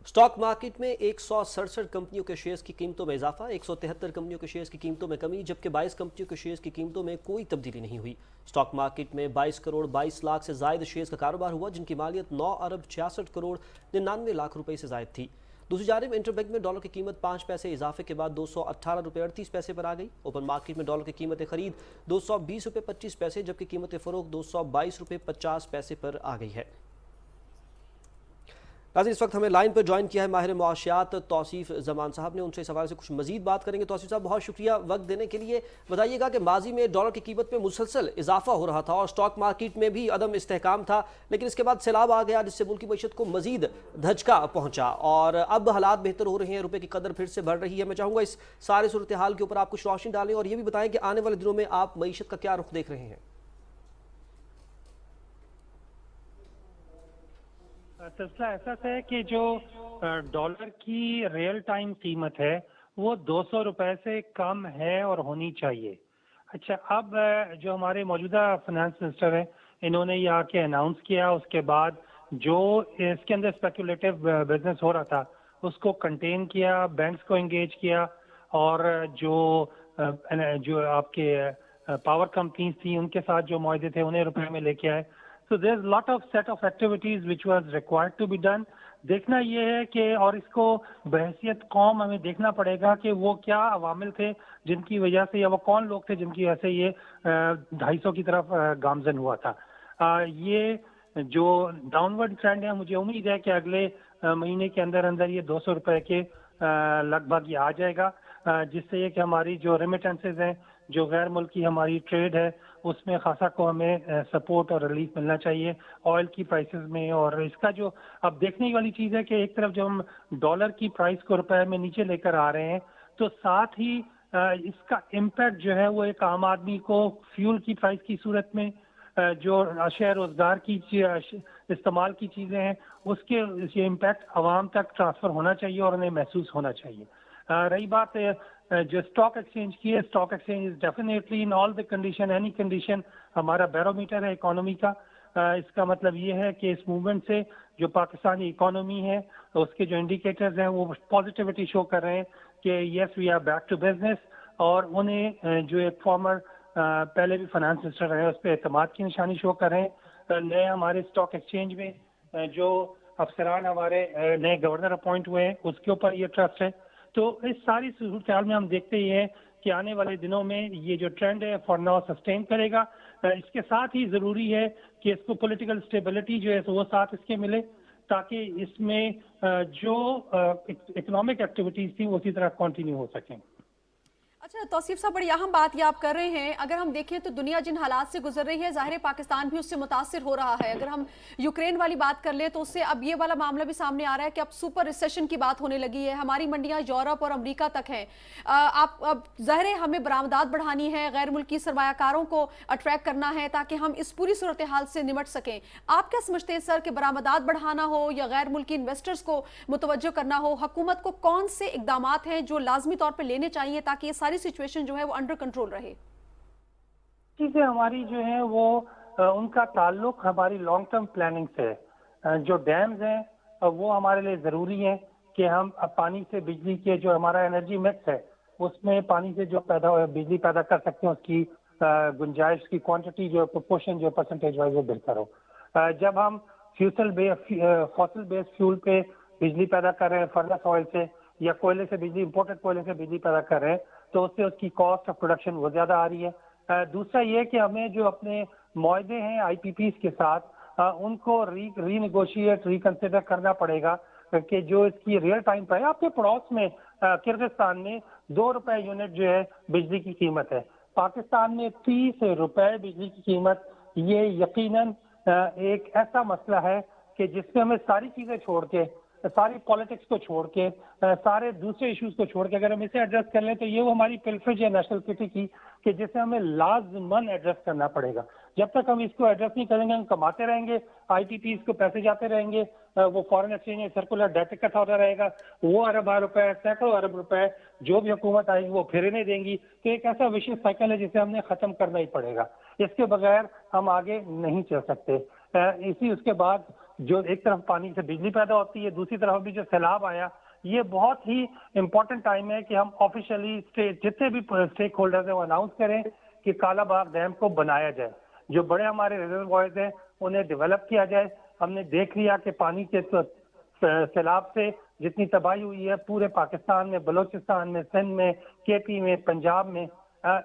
اسٹاک مارکیٹ میں 167 کمپنیوں کے شیئرز کی قیمتوں میں اضافہ, 173 کمپنیوں کے شیئرز کی قیمتوں میں کمی, جبکہ 22 کمپنیوں کے شیئرز کی قیمتوں میں کوئی تبدیلی نہیں ہوئی. اسٹاک مارکیٹ میں 22 کروڑ 22 لاکھ سے زائد شیئرز کا کاروبار ہوا, جن کی مالیت 9 ارب 66 کروڑ 99 لاکھ روپے سے زائد تھی. دوسری جانب انٹر بینک میں ڈالر کی قیمت 5 پیسے اضافے کے بعد 218 روپے 38 پیسے پر آ گئی. اوپن مارکیٹ میں ڈالر کی قیمت خرید 220 روپے 25 پیسے, جبکہ قیمت فروخت 222 روپے 50 پیسے پر آ گئی ہے. ناظرین, اس وقت ہمیں لائن پر جوائن کیا ہے ماہر معاشیات توصیف زمان صاحب نے. ان سے اس حوالے سے کچھ مزید بات کریں گے. توصیف صاحب, بہت شکریہ وقت دینے کے لیے. بتائیے گا کہ ماضی میں ڈالر کی قیمت میں مسلسل اضافہ ہو رہا تھا اور اسٹاک مارکیٹ میں بھی عدم استحکام تھا, لیکن اس کے بعد سیلاب آ گیا جس سے ملکی معیشت کو مزید دھچکا پہنچا اور اب حالات بہتر ہو رہے ہیں, روپے کی قدر پھر سے بڑھ رہی ہے. میں چاہوں گا اس سارے صورتحال کے اوپر آپ کچھ روشنی ڈالیں اور یہ بھی بتائیں کہ آنے والے دنوں میں آپ معیشت کا کیا رخ دیکھ رہے ہیں. سلسلہ ایسا ہے کہ جو ڈالر کی ریئل ٹائم قیمت ہے وہ 200 روپے سے کم ہے اور ہونی چاہیے. اچھا, اب جو ہمارے موجودہ فائنانس منسٹر ہیں انہوں نے یہ آ کے اناؤنس کیا, اس کے بعد جو اس کے اندر اسپیکولیٹو بزنس ہو رہا تھا اس کو کنٹین کیا, بینکس کو انگیج کیا اور جو آپ کے پاور کمپنیز تھیں ان کے ساتھ جو معاہدے تھے انہیں روپے میں لے کے آئے. So there's a lot of set of activities which was required to be done. دیکھنا یہ ہے کہ اور اس کو بحیثیت قوم ہمیں دیکھنا پڑے گا کہ وہ کیا عوامل تھے جن کی وجہ سے یا وہ کون لوگ تھے جن کی وجہ سے یہ 250 کی طرف گامزن ہوا تھا. یہ جو ڈاؤن ورڈ ٹرینڈ ہے مجھے امید ہے کہ اگلے مہینے کے اندر اندر یہ 200 روپے کے لگ بھگ یہ آ جائے گا, جس سے یہ کہ ہماری جو ریمیٹنسز ہیں, جو غیر ملکی ہماری ٹریڈ ہے, اس میں خاصا کو ہمیں سپورٹ اور ریلیف ملنا چاہیے آئل کی پرائسز میں. اور اس کا جو اب دیکھنے والی چیز ہے کہ ایک طرف جب ہم ڈالر کی پرائس کو روپے میں نیچے لے کر آ رہے ہیں تو ساتھ ہی اس کا امپیکٹ جو ہے وہ ایک عام آدمی کو فیول کی پرائس کی صورت میں, جو اشیاء روزگار کی استعمال کی چیزیں ہیں اس کے یہ امپیکٹ عوام تک ٹرانسفر ہونا چاہیے اور انہیں محسوس ہونا چاہیے. رہی بات جو اسٹاک ایکسچینج کی ہے, stock exchange is definitely in all the condition any condition ہمارا بیرومیٹر ہے اکانومی کا. اس کا مطلب یہ ہے کہ اس موومنٹ سے جو پاکستانی اکانومی ہے اس کے جو انڈیکیٹرز ہیں وہ پازیٹیوٹی شو کر رہے ہیں کہ yes we are back to business, اور انہیں جو ایک فارمر پہلے بھی فائنانس منسٹر رہے اس پہ اعتماد کی نشانی شو کر رہے ہیں. نئے ہمارے اسٹاک ایکسچینج میں جو افسران ہمارے نئے گورنر اپوائنٹ ہوئے ہیں اس کے اوپر یہ ٹرسٹ ہے. تو اس ساری صورتحال میں ہم دیکھتے ہی ہیں کہ آنے والے دنوں میں یہ جو ٹرینڈ ہے فار ناؤ سسٹین کرے گا. اس کے ساتھ ہی ضروری ہے کہ اس کو پولیٹیکل اسٹیبلٹی جو ہے وہ ساتھ اس کے ملے تاکہ اس میں جو اکنامک ایکٹیویٹیز تھیں وہ اسی طرح کنٹینیو ہو سکیں. अच्छा तौसीफ साहब, बड़ी अहम बात ये आप कर रहे हैं। अगर हम देखें तो दुनिया जिन हालात से गुजर रही है, ज़ाहिर है पाकिस्तान भी उससे मुतासिर हो रहा है। अगर हम यूक्रेन वाली बात कर ले तो उससे अब ये वाला मामला भी सामने आ रहा है कि अब सुपर रिसेशन की बात होने लगी है। हमारी मंडियां यूरोप और अमेरिका तक हैं। अब ज़ाहिर है हमें बरामदात बढ़ानी है, गैर मुल्की सरमायाकारों को अट्रैक्ट करना है ताकि हम इस पूरी सूरत हाल से निमट सकें। आप क्या समझते हैं सर कि बरामदात बढ़ाना हो या गैर मुल्की इन्वेस्टर्स को मुतवज्जो करना हो, हुकूमत को कौन से इकदामात हैं जो लाजमी तौर पर लेने चाहिए ताकि ये सारी सिचुएशन जो है वो अंडर कंट्रोल रहे? चीजें हमारी जो है वो उनका ताल्लुक हमारी लॉन्ग टर्म प्लानिंग से है। जो डैम्स हैं वो हमारे लिए जरूरी है कि हम पानी से बिजली के जो हमारा एनर्जी मिक्स है उसमें पानी से जो बिजली पैदा कर सकते हैं उसकी गुंजाइश की क्वांटिटी जो प्रोपोर्शन जो परसेंटेज वाइज वो बेहतर हो। जब हम फॉसिल बेस्ड फ्यूल पे बिजली पैदा कर रहे हैं फर्नेस ऑयल से या कोयले से बिजली, इंपोर्टेड कोयले से बिजली पैदा कर रहे हैं, तो उससे उसकी कॉस्ट ऑफ प्रोडक्शन वो ज्यादा आ रही है। दूसरा ये कि हमें जो अपने मुआहदे हैं आईपीपीज के साथ उनको रीनेगोशिएट रिकंसिडर करना पड़ेगा कि जो इसकी रियल टाइम पर है। आपके पड़ोस में किर्गिस्तान में 2 रुपए यूनिट जो है बिजली की कीमत है, पाकिस्तान में 30 रुपए बिजली की कीमत। ये यकीनन एक ऐसा मसला है कि जिसमें हमें सारी चीजें छोड़ के, सारी पॉलिटिक्स को छोड़ के, सारे दूसरे इश्यूज को छोड़ के अगर हम इसे एड्रेस कर लें तो ये वो हमारी पिल्फेज है नेशनल सिटी की कि जिसे हमें लाजमन एड्रेस करना पड़ेगा। जब तक हम इसको एड्रेस नहीं करेंगे हम कमाते रहेंगे, आईपीपीज को पैसे जाते रहेंगे, वो फॉरेन एक्सचेंज में सर्कुलर डेट इकट्ठा होता रहेगा, वो अरब रुपए, सैकड़ों अरब रुपए जो भी हुकूमत आएगी वो फिर नहीं देंगी। तो एक ऐसा विशेष साइकिल है जिसे हमने खत्म करना ही पड़ेगा। इसके बगैर हम आगे नहीं चल सकते। उसके बाद जो एक तरफ पानी से बिजली पैदा होती है, दूसरी तरफ अभी जो सैलाब आया, ये बहुत ही इम्पोर्टेंट टाइम है कि हम ऑफिशियली जितने भी स्टेक होल्डर्स हैं वो अनाउंस करें कि कालाबाग डैम को बनाया जाए। जो बड़े हमारे रिजर्वॉयर्स हैं उन्हें डेवलप किया जाए। हमने देख लिया कि पानी के सैलाब से जितनी तबाही हुई है पूरे पाकिस्तान में, बलोचिस्तान में, सिंध में, केपी में, पंजाब में,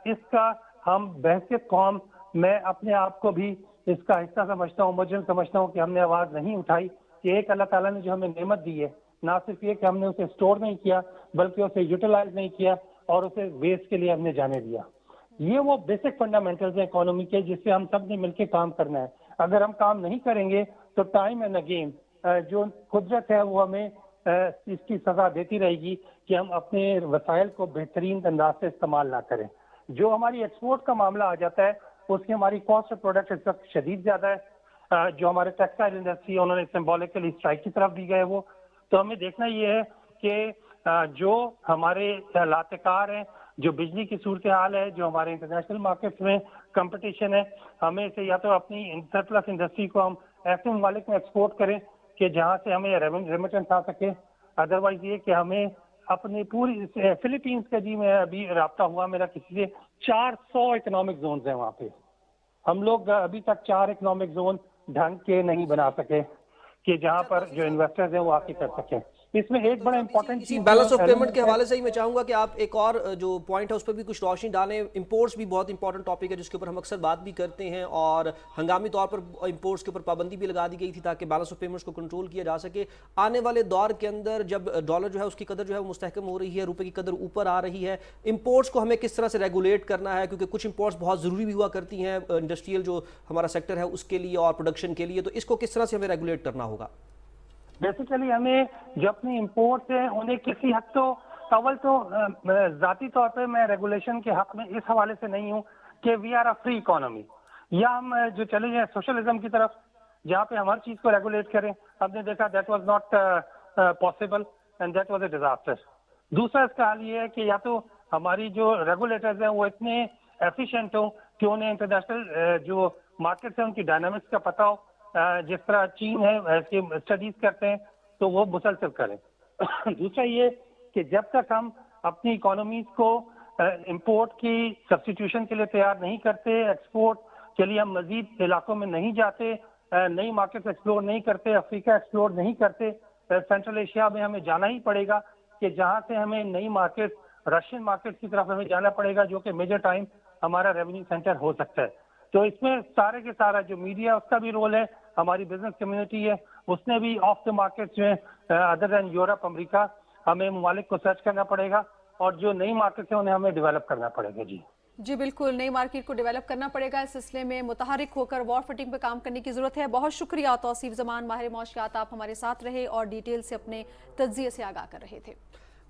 इसका हम बहसियत कौम, मैं अपने आप को भी इसका हिस्सा समझता हूँ, मुजरिम समझता हूँ कि हमने आवाज नहीं उठाई कि एक अल्लाह ताला ने जो हमें नेमत दी है, ना सिर्फ ये कि हमने उसे स्टोर नहीं किया बल्कि उसे यूटिलाइज नहीं किया और उसे वेस्ट के लिए हमने जाने दिया। ये वो बेसिक फंडामेंटल्स हैं इकोनॉमी के जिससे हम सब ने मिलकर काम करना है। अगर हम काम नहीं करेंगे तो टाइम एंड अगेन जो कुदरत है वो हमें इसकी सजा देती रहेगी कि हम अपने वसाइल को बेहतरीन अंदाज से इस्तेमाल ना करें। जो हमारी एक्सपोर्ट का मामला आ जाता है उसकी हमारी कॉस्ट ऑफ प्रोडक्ट इस वक्त शदीद ज्यादा है। जो हमारे टेक्सटाइल इंडस्ट्री है उन्होंने सिंबॉलिकली स्ट्राइक की तरफ भी गए वो। तो हमें देखना ये है कि जो हमारे लातेकार हैं, जो बिजली की सूरत हाल है, जो हमारे इंटरनेशनल मार्केट्स में कंपटीशन है, हमें इसे या तो अपनी सरप्लस इंडस्ट्री को हम ऐसे ममालिक में एक्सपोर्ट करें कि जहाँ से हमें रेमिटेंस आ सके। अदरवाइज ये कि हमें अपनी पूरी फिलीपींस का जी में अभी राब्ता हुआ मेरा किसी से, 400 इकोनॉमिक जोन हैं वहाँ पे। हम लोग अभी तक 4 इकोनॉमिक जोन ढंग के नहीं बना सके कि जहाँ पर जो इन्वेस्टर्स हैं वो आके कर सकें। इसमें एक बड़ा इंपॉर्टेंट चीज बैलेंस ऑफ पेमेंट के हवाले से ही मैं चाहूंगा कि आप एक और जो पॉइंट है उस पर भी कुछ रोशनी डालें। इंपोर्ट्स भी बहुत इंपॉर्टेंट टॉपिक है जिसके ऊपर हम अक्सर बात भी करते हैं और हंगामी तौर पर इंपोर्ट्स के ऊपर पाबंदी भी लगा दी गई थी ताकि बैलेंस ऑफ पेमेंट्स को कंट्रोल किया जा सके। आने वाले दौर के अंदर जब डॉलर जो है उसकी कदर जो है वो मुस्तहकम हो रही है, रुपए की कदर ऊपर आ रही है, इंपोर्ट्स को हमें किस तरह से रेगुलेट करना है, क्योंकि कुछ इंपोर्ट्स बहुत ज़रूरी भी हुआ करती हैं इंडस्ट्रियल जो हमारा सेक्टर है उसके लिए और प्रोडक्शन के लिए, तो इसको किस तरह से हमें रेगुलेट करना होगा? बेसिकली हमें जो अपनी इंपोर्ट्स हैं उन्हें किसी हद तो अव्वल तो जाती तौर पे मैं रेगुलेशन के हक में इस हवाले से नहीं हूँ कि we are a free economy, या हम जो चले जाए सोशलिज्म की तरफ जहाँ पे हम हर चीज को रेगुलेट करें। हमने देखा that was not possible and that was a disaster. दूसरा इसका हाल ये है कि या तो हमारी जो रेगुलेटर्स हैं वो इतने एफिशिएंट हो कि उन्हें इंटरनेशनल जो मार्केट है उनकी डायनामिक्स का पता हो, जिस तरह चीन है ऐसे स्टडीज करते हैं तो वो मुसलसल करें। दूसरा ये कि जब तक हम अपनी इकोनॉमीज को इंपोर्ट की सब्स्टिट्यूशन के लिए तैयार नहीं करते, एक्सपोर्ट के लिए हम मजीद इलाकों में नहीं जाते, नई मार्केट एक्सप्लोर नहीं करते, अफ्रीका एक्सप्लोर नहीं करते, सेंट्रल एशिया में हमें जाना ही पड़ेगा कि जहाँ से हमें नई मार्केट, रशियन मार्केट की तरफ हमें जाना पड़ेगा जो कि मेजर टाइम हमारा रेवेन्यू सेंटर हो सकता है। तो इसमें सारे के सारा जो मीडिया उसका भी रोल है, हमारी बिजनेस कम्युनिटी है उसने भी ऑफ द मार्केट में अदर देन यूरोप, अमेरिका, हमें ममालिक को सर्च करना पड़ेगा और जो नई मार्केट है उन्हें हमें डेवलप करना पड़ेगा। जी बिल्कुल, नई मार्केट को डेवलप करना पड़ेगा। इस सिलसिले में मुतहरिक होकर वॉर फिटिंग पर काम करने की जरूरत है। बहुत शुक्रिया तौसीफ जमान, माहिर मौशियात, आप हमारे साथ रहे और डिटेल से अपने तज्जिए से आगाह कर रहे थे।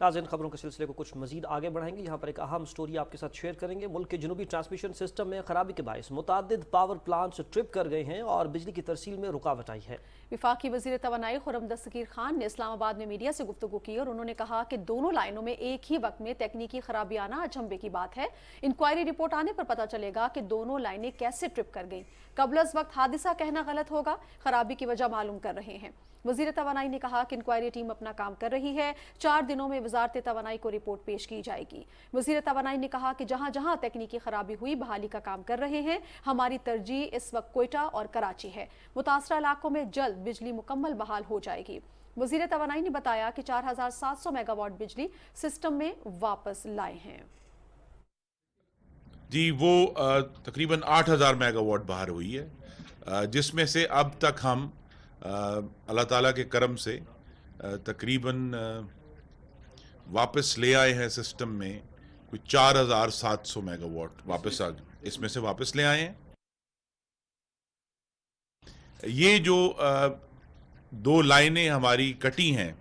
नाज़रीन, खबरों के सिलसिले को कुछ मजीद आगे बढ़ाएंगे। यहाँ पर एक अहम स्टोरी आपके साथ शेयर करेंगे। मुल्क के जनूबी ट्रांसमिशन सिस्टम में खराबी के बायस मुतादिद पावर प्लांट्स ट्रिप कर गए हैं और बिजली की तरसील में रुकावट आई है। वफाकी वज़ीर तवानाई खुर्रम दस्तगीर खान ने इस्लामाबाद में मीडिया से गुफ्तगू की और उन्होंने कहा कि दोनों लाइनों में एक ही वक्त में तकनीकी खराबी आना अचंभे की बात है। इंक्वायरी रिपोर्ट आने पर पता चलेगा कि दोनों लाइनें कैसे ट्रिप कर गईं। कबल अज़ वक्त हादिसा कहना गलत होगा, खराबी की वजह मालूम कर रहे हैं। वज़ीर तवानाई ने कहा कि इंक्वायरी टीम अपना काम कर रही है। 4 दिनों में वज़ारत तवानाई को रिपोर्ट पेश की जाएगी। वज़ीर तवानाई ने कहा कि जहां जहां तकनीकी खराबी हुई बहाली का काम कर रहे हैं। हमारी तरजीह इस वक्त कोयटा और कराची है। मुतासरा इलाकों में जल्द बिजली मुकम्मल बहाल हो जाएगी। वज़ीर तवानाई ने बताया कि 4700 मेगावाट बिजली सिस्टम में वापस लाए हैं। जी, वो तकरीबन 8000 मेगावाट बाहर हुई है, जिसमें से अब तक हम अल्लाह ताला के करम से तकरीबन वापस ले आए हैं सिस्टम में कोई 4700 मेगावाट वापस इसमें से वापस ले आए हैं। ये जो 2 लाइनें हमारी कटी हैं,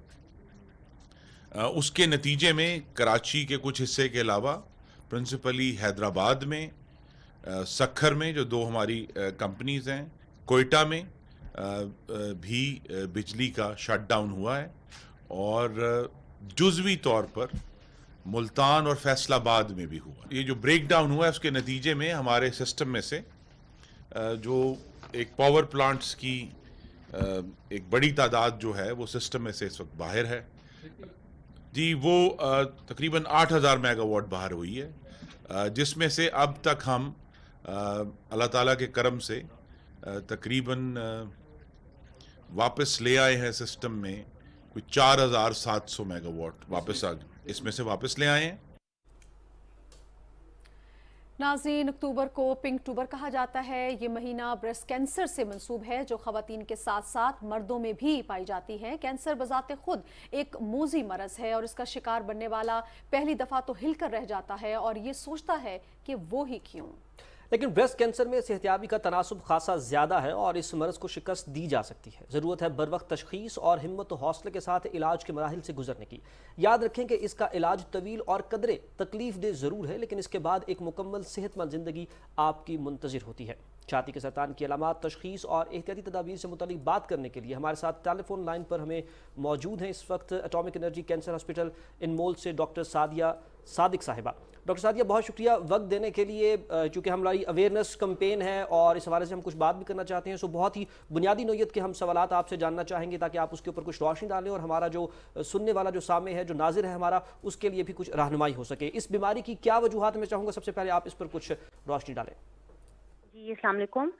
उसके नतीजे में कराची के कुछ हिस्से के अलावा प्रिंसिपली हैदराबाद में, सक्खर में जो 2 हमारी कंपनीज हैं, कोयटा में भी बिजली का शटडाउन हुआ है और जुज़वी तौर पर मुल्तान और फैसलाबाद में भी हुआ। ये जो ब्रेक डाउन हुआ है उसके नतीजे में हमारे सिस्टम में से जो एक पावर प्लांट्स की एक बड़ी तादाद जो है वो सिस्टम में से इस वक्त बाहर है। जी, वो तकरीबन 8000 मेगावाट बाहर हुई है, जिसमें से अब तक हम अल्लाह ताला के करम से तकरीबन वापस ले आए हैं सिस्टम में कोई 4700 मेगावाट वापस इसमें से वापस ले आए हैं। नाज़रीन, अक्टूबर को पिंक अक्टूबर कहा जाता है। ये महीना ब्रेस्ट कैंसर से मंसूब है जो ख़वातीन के साथ साथ मर्दों में भी पाई जाती है। कैंसर बज़ाते खुद एक मोज़ी मरज़ है और इसका शिकार बनने वाला पहली दफ़ा तो हिल कर रह जाता है और ये सोचता है कि वो ही क्यों। लेकिन ब्रेस्ट कैंसर में सेहतियाबी का तनासुब खासा ज़्यादा है और इस मरज़ को शिकस्त दी जा सकती है। ज़रूरत है बरवक्त तशख़ीस और हिम्मत व हौसले के साथ इलाज के मराहिल से गुजरने की। याद रखें कि इसका इलाज तवील और कदरे तकलीफ दे ज़रूर है, लेकिन इसके बाद एक मुकम्मल सेहतमंद ज़िंदगी आपकी मुंतज़िर होती है। छाती के सरतान की अलामात, तशख़ीस और एहतियाती तदाबीर से मुतल्लिक़ बात करने के लिए हमारे साथ टेलीफोन लाइन पर हमें मौजूद हैं इस वक्त एटॉमिक एनर्जी कैंसर हॉस्पिटल इनमोल से डॉक्टर सादिया सादिक साहिबा। डॉक्टर सादिया, बहुत शुक्रिया वक्त देने के लिए। चूँकि हमारी अवेयरनेस कैंपेन है और इस हवाले से हम कुछ बात भी करना चाहते हैं, सो बहुत ही बुनियादी नोयत के हम सवालात आपसे जानना चाहेंगे ताकि आप उसके ऊपर कुछ रोशनी डालें और हमारा जो सुनने वाला जो सामे है, जो नाजिर है हमारा, उसके लिए भी कुछ रहनुमाई हो सके। इस बीमारी की क्या वजूहात, मैं चाहूँगा सबसे पहले आप इस पर कुछ रोशनी डालें। जी, अस्सलाम वालेकुम।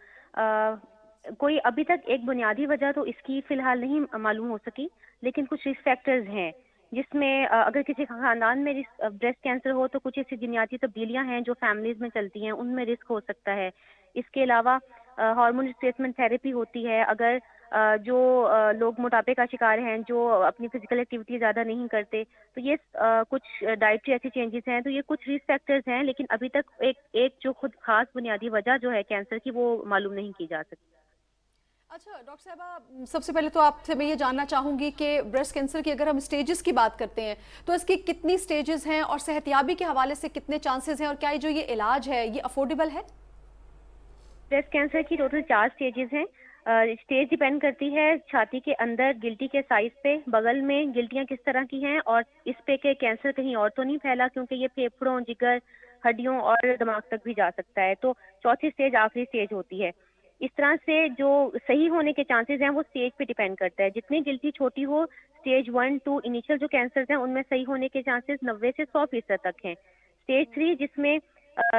कोई अभी तक एक बुनियादी वजह तो इसकी फ़िलहाल नहीं मालूम हो सकी, लेकिन कुछ रिस्क फैक्टर्स हैं जिसमें अगर किसी खानदान में ब्रेस्ट कैंसर हो तो कुछ ऐसी जीनियाती तब्दीलियां हैं जो फैमिलीज़ में चलती हैं, उनमें रिस्क हो सकता है। इसके अलावा हार्मोन रिप्लेसमेंट थेरेपी होती है। अगर जो लोग मोटापे का शिकार हैं, जो अपनी फिजिकल एक्टिविटी ज़्यादा नहीं करते, तो ये कुछ डाइटरी ऐसी चेंजेस हैं, तो ये कुछ रिस्क फैक्टर्स हैं, लेकिन अभी तक एक जो खुद खास बुनियादी वजह जो है कैंसर की वो मालूम नहीं की जा सकती। अच्छा डॉक्टर साहबा, सबसे पहले तो आपसे मैं ये जानना चाहूँगी कि ब्रेस्ट कैंसर की अगर हम स्टेजेस की बात करते हैं तो इसकी कितनी स्टेजेस हैं और सेहतियाबी के हवाले से कितने चांसेस हैं और क्या जो ये इलाज है ये अफोर्डेबल है? ब्रेस्ट कैंसर की टोटल 4 स्टेजेस हैं। स्टेज डिपेंड करती है छाती के अंदर गिल्टी के साइज पे, बगल में गिल्टियाँ किस तरह की हैं और इस पे के कैंसर कहीं और तो नहीं फैला, क्योंकि ये फेफड़ों, जिगर, हड्डियों और दिमाग तक भी जा सकता है। तो चौथी स्टेज आखिरी स्टेज होती है। इस तरह से जो सही होने के चांसेस हैं वो स्टेज पे डिपेंड करता है। जितनी गिल्टी छोटी हो, स्टेज 1, 2 इनिशियल जो कैंसर हैं उनमें सही होने के चांसेस 90 से 100% तक हैं। स्टेज 3 जिसमें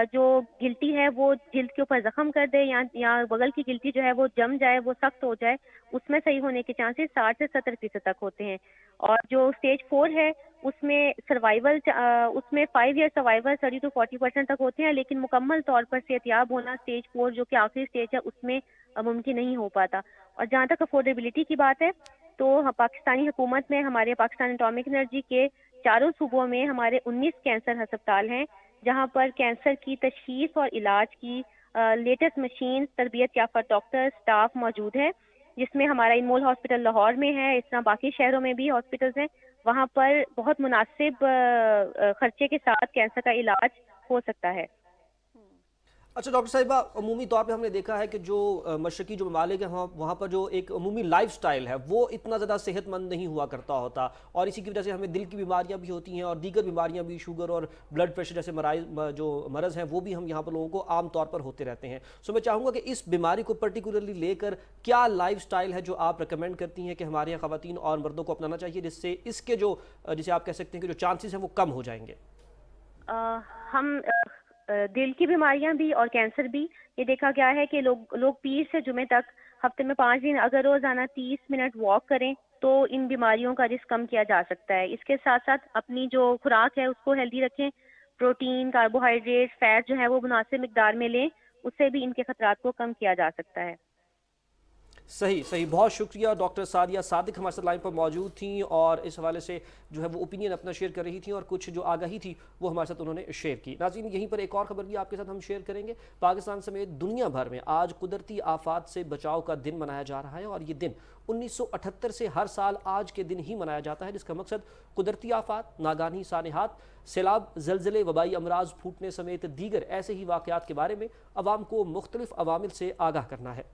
जो गिल्टी है वो जिल्द के ऊपर जख्म कर दे या बगल की गिल्टी जो है वो जम जाए, वो सख्त हो जाए, उसमें सही होने के चांसेस 60 से 70% तक होते हैं। और जो स्टेज 4 है उसमें सर्वाइवल उसमें 5 ईयर सर्वाइवल 30 to 40% तक होते हैं, लेकिन मुकम्मल तौर पर सेहतियाब होना स्टेज 4 जो कि आखिरी स्टेज है उसमें मुमकिन नहीं हो पाता। और जहाँ तक अफोर्डेबिलिटी की बात है तो पाकिस्तानी हुकूमत में हमारे पाकिस्तान एटॉमिक एनर्जी के चारों सूबों में हमारे 19 कैंसर अस्पताल हैं जहां पर कैंसर की तशखीस और इलाज की लेटेस्ट मशीन, तरबियत याफ्ता डॉक्टर, स्टाफ मौजूद है, जिसमें हमारा इनमोल हॉस्पिटल लाहौर में है, इस तरह बाकी शहरों में भी हॉस्पिटल्स हैं। वहां पर बहुत मुनासिब खर्चे के साथ कैंसर का इलाज हो सकता है। अच्छा डॉक्टर साहिबा, अमूमी तौर पे हमने देखा है कि जो मशरकी जो ममालिक हैं वहाँ पर जो एक अमूमी लाइफस्टाइल है वो इतना ज़्यादा सेहतमंद नहीं हुआ करता होता, और इसी की वजह से हमें दिल की बीमारियाँ भी होती हैं और दीगर बीमारियाँ भी, शुगर और ब्लड प्रेशर जैसे जो मरज़ हैं वो भी हम यहाँ पर लोगों को आम तौर पर होते रहते हैं। सो मैं चाहूँगा कि इस बीमारी को पर्टिकुलरली लेकर क्या लाइफस्टाइल है जो आप रिकमेंड करती हैं कि हमारे यहाँ ख़वातीन और मर्दों को अपनाना चाहिए, जिससे इसके जो जिसे आप कह सकते हैं कि जो चांसेस हैं वो कम हो जाएंगे? हम दिल की बीमारियां भी और कैंसर भी, ये देखा गया है कि लोग पीर से जुमे तक हफ्ते में 5 दिन अगर रोजाना 30 मिनट वॉक करें तो इन बीमारियों का रिस्क कम किया जा सकता है। इसके साथ साथ अपनी जो खुराक है उसको हेल्दी रखें, प्रोटीन, कार्बोहाइड्रेट, फैट जो है वो मुनासिब मिकदार में लें, उससे भी इनके खतरात को कम किया जा सकता है। सही, बहुत शुक्रिया। डॉक्टर सादिया सादिक हमारे साथ लाइन पर मौजूद थी और इस हवाले से जो है वो ओपिनियन अपना शेयर कर रही थी और कुछ जो आगाही थी वो हमारे साथ उन्होंने शेयर की। नाज़रीन, यहीं पर एक और खबर भी आपके साथ हम शेयर करेंगे। पाकिस्तान समेत दुनिया भर में आज कुदरती आफात से बचाव का दिन मनाया जा रहा है और ये दिन 1978 से हर साल आज के दिन ही मनाया जाता है, जिसका मकसद कुदरती आफात, नागानी सानेहात, सैलाब, जलजले, वबाई अमराज फूटने समेत दीगर ऐसे ही वाक़यात के बारे में अवाम को मुख्तलिफ अवामिल से आगाह करना है।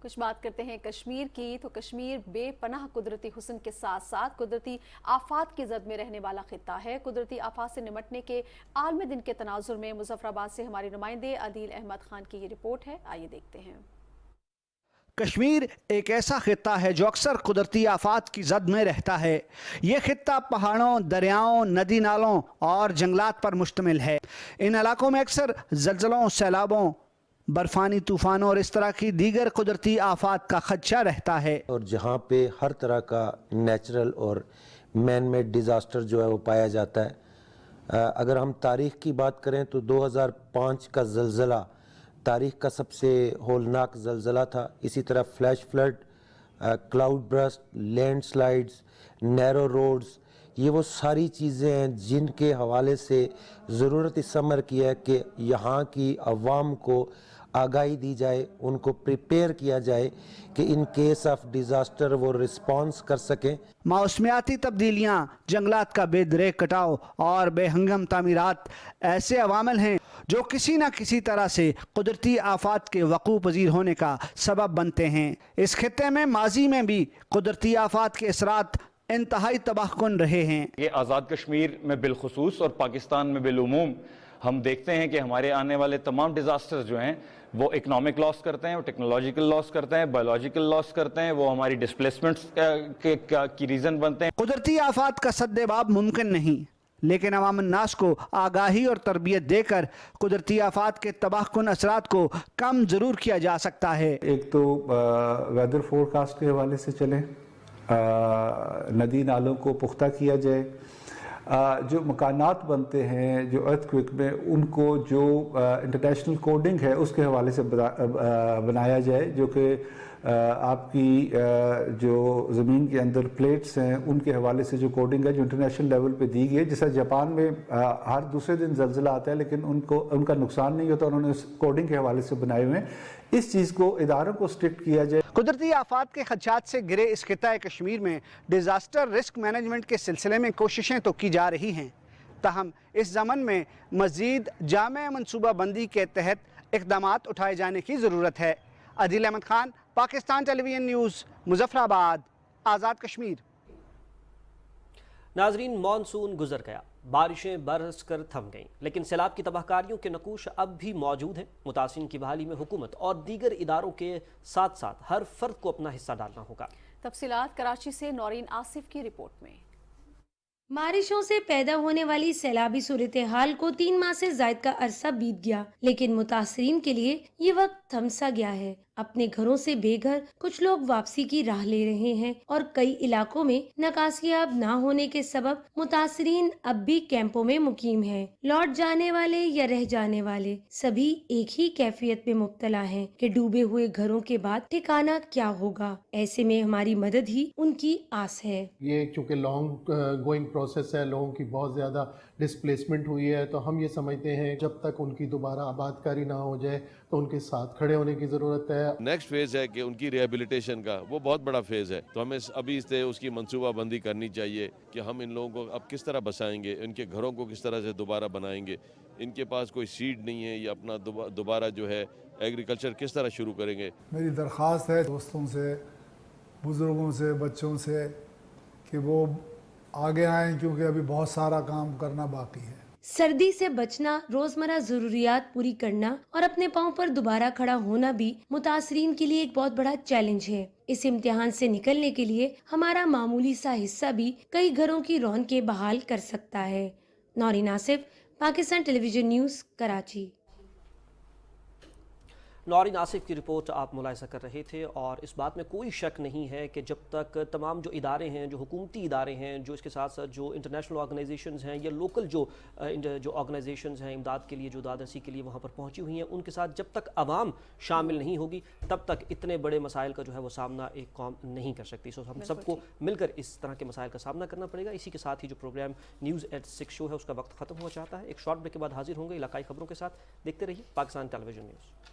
कुछ बात करते हैं कश्मीर की, तो कश्मीर बेपनाह कुदरती हुस्न के साथ साथ कुदरती आफात की जद में रहने वाला खित्ता है। कुदरती आफात से निमटने के आलमी दिन के तनाजुर में मुजफ्फराबाद से हमारे नुमाइंदे आदिल अहमद खान की ये रिपोर्ट है, आइए देखते हैं। कश्मीर एक ऐसा खित्ता है जो अक्सर कुदरती आफात की जद में रहता है। ये खित्ता पहाड़ों, दरियाओं, नदी नालों और जंगलात पर मुश्तमिल है। इन इलाकों में अक्सर जलजलों, सैलाबों, बर्फानी तूफानों और इस तरह की दीगर कुदरती आफात का खदशा रहता है। और जहाँ पे हर तरह का नेचुरल और मैन मेड डिज़ास्टर जो है वो पाया जाता है। अगर हम तारीख़ की बात करें तो 2005 का ज़लज़ला तारीख़ का सबसे होलनाक ज़लज़ला था। इसी तरह flash flood, cloud burst, landslides, narrow roads, ये वो सारी चीज़ें हैं जिनके हवाले से ज़रूरत इस अमर की है कि यहाँ की अवाम को आगाही दी जाए, उनको प्रिपेयर किया जाए कि इन केस ऑफ डिज़ास्टर वो रिस्पॉन्स कर सकें। मौसमियाती तब्दीलियाँ, जंगलात का बेदरेक कटाव और बेहंगम तामीरात ऐसे अवामिल हैं जो किसी न किसी तरह से कुदरती आफात के वक़ू पजीर होने का सबब बनते हैं। इस खित्ते में माजी में भी कुदरती आफात के असरात इंतहाई तबाहकुन रहे हैं। ये आज़ाद कश्मीर में बिलखुसूस और पाकिस्तान में बिलुमूम हम देखते हैं कि हमारे आने वाले तमाम डिज़ास्टर्स जो हैं वो इकोनॉमिक लॉस करते हैं, वो टेक्नोलॉजिकल लॉस करते हैं, बायोलॉजिकल लॉस करते हैं, वो हमारी डिस्प्लेसमेंट्स की रीज़न बनते हैं। कुदरती आफात का सद्देबाब मुमकिन नहीं, लेकिन अवाम नास को आगाही और तरबियत देकर कुदरती आफात के तबाहकुन असरात को कम ज़रूर किया जा सकता है। एक तो वेदर फोरकास्ट के हवाले से चले, नदी नालों को पुख्ता किया जाए, जो मकानात बनते हैं जो अर्थक्वेक में उनको जो इंटरनेशनल कोडिंग है उसके हवाले से बनाया जाए, जो कि आपकी जो ज़मीन के अंदर प्लेट्स हैं उनके हवाले से जो कोडिंग है जो इंटरनेशनल लेवल पे दी गई है। जैसा जापान में हर दूसरे दिन ज़लज़ला आता है लेकिन उनका नुकसान नहीं होता, उन्होंने उस कोडिंग के हवाले से बनाए हुए हैं। इस चीज़ को इदारों को स्ट्रिक्ट किया जाए। कुदरती आफात के खदशात से घिरे इस खित्ता कश्मीर में डिज़ास्टर रिस्क मैनेजमेंट के सिलसिले में कोशिशें तो की जा रही हैं, ताहम इस ज़मन में मज़ीद जामे मनसूबा बंदी के तहत इक़दामात उठाए जाने की ज़रूरत है। Adil Ahmad Khan, Pakistan television news, Muzaffarabad, Azad Kashmir. नाजरीन, मानसून गुजर गया, बारिशें बरस कर थम गईं, लेकिन सैलाब की तबाहकारियों के नकूश अब भी मौजूद हैं। मुतासिरीन की बहाली में हुकूमत और दीगर इदारों के साथ साथ हर फर्द को अपना हिस्सा डालना होगा। तफसीलात कराची से नौरीन आसिफ की रिपोर्ट में। बारिशों से पैदा होने वाली सैलाबी सूरत हाल को 3 माह से ज्यादा का अरसा बीत गया, लेकिन मुतासरीन के लिए ये वक्त थम सा गया है। अपने घरों से बेघर कुछ लोग वापसी की राह ले रहे हैं और कई इलाकों में निकासियाब न होने के सबब मुतासरीन अब भी कैंपों में मुकीम हैं। लौट जाने वाले या रह जाने वाले सभी एक ही कैफियत में मुब्तला हैं कि डूबे हुए घरों के बाद ठिकाना क्या होगा। ऐसे में हमारी मदद ही उनकी आस है। ये चूँकि लॉन्ग गोइंग प्रोसेस है, लोगों की बहुत ज़्यादा डिस्प्लेसमेंट हुई है, तो हम ये समझते हैं जब तक उनकी दोबारा आबादकारी ना हो जाए तो उनके साथ खड़े होने की ज़रूरत है। नेक्स्ट फेज़ है कि उनकी रिहेबिलिटेशन का, वो बहुत बड़ा फेज़ है, तो हमें अभी से उसकी मंसूबाबंदी करनी चाहिए कि हम इन लोगों को अब किस तरह बसाएंगे, इनके घरों को किस तरह से दोबारा बनाएंगे। इनके पास कोई सीड नहीं है, ये अपना दोबारा जो है एग्रीकल्चर किस तरह शुरू करेंगे। मेरी दरख्वास्त है दोस्तों से, बुज़ुर्गों से, बच्चों से कि वो आगे आएं, क्योंकि अभी बहुत सारा काम करना बाकी है। सर्दी से बचना, रोजमर्रा जरूरियात पूरी करना और अपने पांव पर दोबारा खड़ा होना भी मुतासरीन के लिए एक बहुत बड़ा चैलेंज है। इस इम्तिहान से निकलने के लिए हमारा मामूली सा हिस्सा भी कई घरों की रौनकें बहाल कर सकता है। Naureen Asif, Pakistan television news, Karachi. नौरीन आसिफ की रिपोर्ट आप मुलाहिजा कर रहे थे, और इस बात में कोई शक नहीं है कि जब तक तमाम जो इदारे हैं, जो हुकूमती इदारे हैं, जो इसके साथ साथ जो इंटरनेशनल ऑर्गेनाइजेशंस हैं या लोकल जो ऑर्गेनाइजेशंस हैं इमदाद के लिए, जो दाद रसी के लिए वहाँ पर पहुँची हुई हैं, उनके साथ जब तक आवाम शामिल नहीं होगी तब तक इतने बड़े मसाइल का जो है वो सामना एक कौम नहीं कर सकती। सो हम सबको मिलकर इस तरह के मसाइल का सामना करना पड़ेगा। इसी के साथ ही जो प्रोग्राम न्यूज़ एट 6 शो है उसका वक्त ख़त्म हुआ चाहता है। एक शॉर्ट ब्रेक के बाद हाजिर होंगे इलाकाई खबरों के साथ। देखते रहिए पाकिस्तान टेलीविजन न्यूज़।